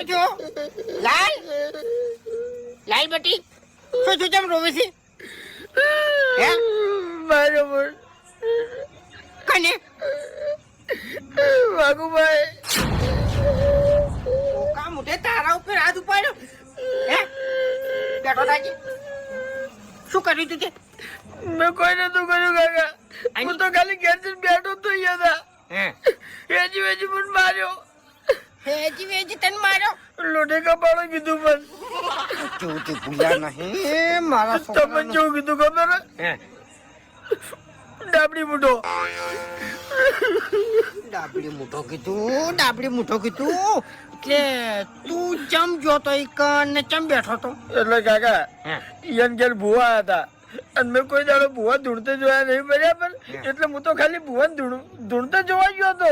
જો લાલ લાલ બટી શું તું કેમ રોવે છે હે બરોબર કને વાઘુભાઈ કામ ઉઠે તારા ઉપર હાથ ઉપાડ્યો હે બેઠો થાકી શું કર્યું તું તે મેં કોઈ નતું કર્યું કાકા હું તો ખાલી ઘેર જઈને બેઠો તો અહીંયા હે હતા વેજી પણ માર્યો વેજી તને માર્યો લોટે કપાળો કીધું પણ તું તે ભૂલ્યા નહીં મારા તમે જેવું કીધું ખબર હે ડાબડી મૂઠો ડાબડી મૂઠો કીધું કે તું ચમ જોતો ને ચમ બેઠો તો એટલે કાકા હે ઈયન ઘેર ભૂવા હતા અને મેં કોઈ દાડો ભૂવા ધૂણતે જોયા નહીં બરાબર એટલે હું તો ખાલી ભૂવા ધૂણતે જોવા ગયો હતો